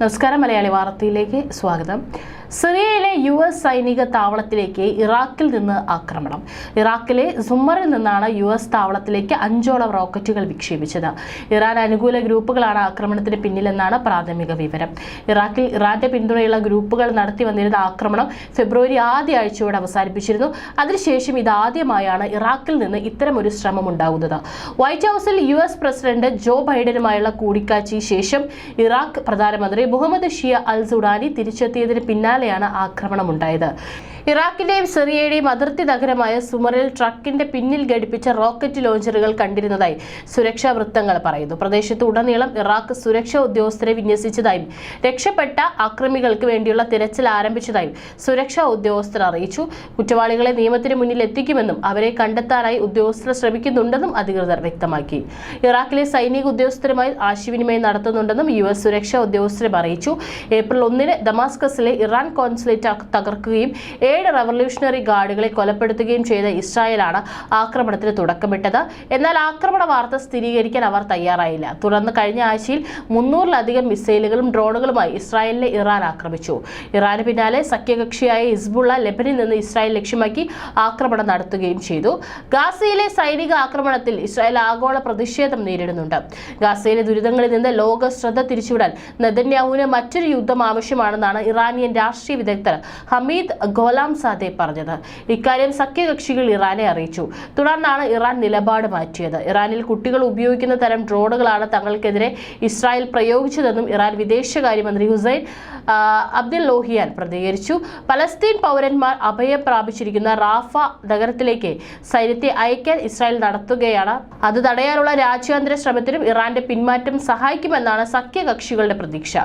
നമസ്കാരം, മലയാളി വാർത്തയിലേക്ക് സ്വാഗതം. സിറിയയിലെ US സൈനിക താവളത്തിലേക്ക് ഇറാഖിൽ നിന്ന് ആക്രമണം. ഇറാഖിലെ സുമറിൽ നിന്നാണ് US താവളത്തിലേക്ക് 5ഓളം റോക്കറ്റുകൾ വിക്ഷേപിച്ചത്. ഇറാൻ അനുകൂല ഗ്രൂപ്പുകളാണ് ആക്രമണത്തിന് പിന്നിലെന്നാണ് പ്രാഥമിക വിവരം. ഇറാഖിൽ ഇറാന്റെ പിന്തുണയുള്ള ഗ്രൂപ്പുകൾ നടത്തി വന്നിരുന്ന ആക്രമണം ഫെബ്രുവരി ആദ്യ ആഴ്ചയോടെ അവസാനിപ്പിച്ചിരുന്നു. അതിനുശേഷം ഇതാദ്യമായാണ് ഇറാഖിൽ നിന്ന് ഇത്തരമൊരു ശ്രമം ഉണ്ടാകുന്നത്. വൈറ്റ് ഹൌസിൽ US പ്രസിഡന്റ് ജോ ബൈഡനുമായുള്ള കൂടിക്കാഴ്ചയ്ക്ക് ശേഷം ഇറാഖ് പ്രധാനമന്ത്രി മുഹമ്മദ് ഷിയ അൽ സുഡാനി തിരിച്ചെത്തിയതിന് പിന്നാലെയാണ് ആക്രമണം ഉണ്ടായത്. ഇറാഖിന്റെയും സിറിയയുടെയും അതിർത്തി നഗരമായ സുമറിൽ ട്രക്കിന്റെ പിന്നിൽ ഘടിപ്പിച്ച റോക്കറ്റ് ലോഞ്ചറുകൾ കണ്ടിരുന്നതായി സുരക്ഷാ വൃത്തങ്ങൾ പറയുന്നു. പ്രദേശത്ത് ഉടനീളം ഇറാഖ് സുരക്ഷാ ഉദ്യോഗസ്ഥരെ വിന്യസിച്ചതായും രക്ഷപ്പെട്ട ആക്രമികൾക്ക് വേണ്ടിയുള്ള തിരച്ചിൽ ആരംഭിച്ചതായും സുരക്ഷാ ഉദ്യോഗസ്ഥർ അറിയിച്ചു. കുറ്റവാളികളെ നിയമത്തിന് മുന്നിൽ എത്തിക്കുമെന്നും അവരെ കണ്ടെത്താനായി ഉദ്യോഗസ്ഥർ ശ്രമിക്കുന്നുണ്ടെന്നും അധികൃതർ വ്യക്തമാക്കി. ഇറാഖിലെ സൈനിക ഉദ്യോഗസ്ഥരുമായി ആശയവിനിമയം നടത്തുന്നുണ്ടെന്നും US സുരക്ഷാ ഉദ്യോഗസ്ഥരും അറിയിച്ചു. ഏപ്രിൽ 1 ദമാസ്കസിലെ ഇറാൻ കോൺസുലേറ്റ് തകർക്കുകയും 7 റവല്യൂഷണറി ഗാർഡുകളെ കൊലപ്പെടുത്തുകയും ചെയ്ത ഇസ്രായേലാണ് ആക്രമണത്തിന് തുടക്കമിട്ടത്. എന്നാൽ ആക്രമണ വാർത്ത സ്ഥിരീകരിക്കാൻ അവർ തയ്യാറായില്ല. തുടർന്ന് കഴിഞ്ഞ ആഴ്ചയിൽ 300-ലധികം മിസൈലുകളും ഡ്രോണുകളുമായി ഇസ്രായേലിനെ ഇറാൻ ആക്രമിച്ചു. ഇറാന് പിന്നാലെ സഖ്യകക്ഷിയായ ഹിസ്ബുള്ള ലെബനിൽ നിന്ന് ഇസ്രായേൽ ലക്ഷ്യമാക്കി ആക്രമണം നടത്തുകയും ചെയ്തു. ഗാസയിലെ സൈനിക ആക്രമണത്തിൽ ഇസ്രായേൽ ആഗോള പ്രതിഷേധം നേരിടുന്നുണ്ട്. ഗാസയിലെ ദുരിതങ്ങളിൽ നിന്ന് ലോക ശ്രദ്ധ തിരിച്ചുവിടാൻ നെതന്യാഹുവിന് മറ്റൊരു യുദ്ധം ആവശ്യമാണെന്നാണ് ഇറാനിയൻ രാഷ്ട്രീയ വിദഗ്ധർ ഹമീദ് ഗോലാംസാദെ പറഞ്ഞത്. ഇക്കാര്യം സഖ്യകക്ഷികൾ ഇറാനെ അറിയിച്ചു. തുടർന്നാണ് ഇറാൻ നിലപാട് മാറ്റിയത്. ഇറാനിൽ കുട്ടികൾ ഉപയോഗിക്കുന്ന തരം ഡ്രോണുകളാണ് തങ്ങൾക്കെതിരെ ഇസ്രായേൽ പ്രയോഗിച്ചതെന്നും ഇറാൻ വിദേശകാര്യമന്ത്രി ഹുസൈൻ അബ്ദുല്ലഹിയാൻ പ്രതികരിച്ചു. പലസ്തീൻ പൗരന്മാർ അഭയം പ്രാപിച്ചിരിക്കുന്ന റാഫ നഗരത്തിലേക്ക് സൈന്യത്തെ അയക്കാൻ ഇസ്രായേൽ നടത്തുകയാണ്. അത് തടയാനുള്ള രാജ്യാന്തര ശ്രമത്തിനും ഇറാന്റെ പിന്മാറ്റം സഹായിക്കുമെന്നാണ് സഖ്യകക്ഷികളുടെ പ്രതീക്ഷ.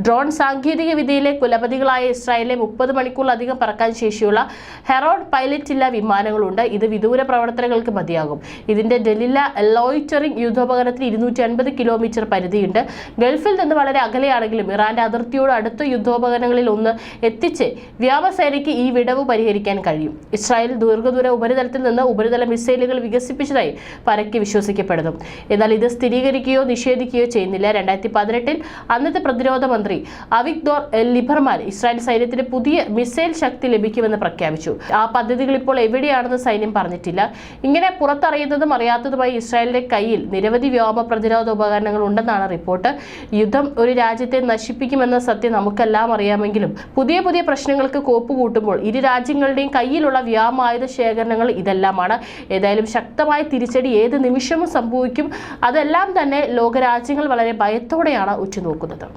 ഡ്രോൺ സാങ്കേതിക വിദ്യയിലെ കുലപതികളായ ഇസ്രായേലിലെ 30 മണിക്കൂറിലധികം പറക്കാൻ ശേഷിയുള്ള ഹെറോഡ് പൈലറ്റില്ല വിമാനങ്ങളുണ്ട്. ഇത് വിദൂര പ്രവർത്തനങ്ങൾക്ക് മതിയാകും. ഇതിന്റെ ഡെലില ലോയിറ്ററിംഗ് യുദ്ധോപകരണത്തിന് 250 കിലോമീറ്റർ പരിധിയുണ്ട്. ഗൾഫിൽ നിന്ന് വളരെ അകലെയാണെങ്കിലും ഇറാന്റെ അതിർത്തിയോട് അടുത്ത യുദ്ധോപകരണങ്ങളിൽ ഒന്ന് എത്തിച്ച് വ്യോമസേനയ്ക്ക് ഈ വിടവ് പരിഹരിക്കാൻ കഴിയും. ഇസ്രായേൽ ദീർഘദൂര ഉപരിതലത്തിൽ നിന്ന് ഉപരിതല മിസൈലുകൾ വികസിപ്പിച്ചതായി പരക്കെ വിശ്വസിക്കപ്പെടുന്നു. എന്നാൽ ഇത് സ്ഥിരീകരിക്കുകയോ നിഷേധിക്കുകയോ ചെയ്യുന്നില്ല. 2018 അന്നത്തെ പ്രതിരോധ മന്ത്രി അവിഗ്ദോർ ലിബർമാൻ ഇസ്രായേൽ സൈന്യത്തിന് പുതിയ മിസൈൽ ശക്തി ലഭിക്കുമെന്ന് പ്രഖ്യാപിച്ചു. ആ പദ്ധതികൾ ഇപ്പോൾ എവിടെയാണെന്ന് സൈന്യം പറഞ്ഞിട്ടില്ല. ഇങ്ങനെ പുറത്തറിയുന്നതും അറിയാത്തതുമായി ഇസ്രായേലിന്റെ കയ്യിൽ നിരവധി വ്യോമ പ്രതിരോധ ഉപകരണങ്ങൾ ഉണ്ടെന്നാണ് റിപ്പോർട്ട്. യുദ്ധം ഒരു രാജ്യത്തെ നശിപ്പിക്കുമെന്ന സത്യം നമുക്കെല്ലാം അറിയാമെങ്കിലും പുതിയ പുതിയ പ്രശ്നങ്ങൾക്ക് കോപ്പ് കൂട്ടുമ്പോൾ ഇരു രാജ്യങ്ങളുടെയും കയ്യിലുള്ള വ്യോമായുധ ശേഖരണങ്ങൾ ഇതെല്ലാമാണ്. ഏതായാലും ശക്തമായ തിരിച്ചടി ഏത് നിമിഷവും സംഭവിക്കും. അതെല്ലാം തന്നെ ലോകരാജ്യങ്ങൾ വളരെ ഭയത്തോടെയാണ് ഉറ്റുനോക്കുന്നത്.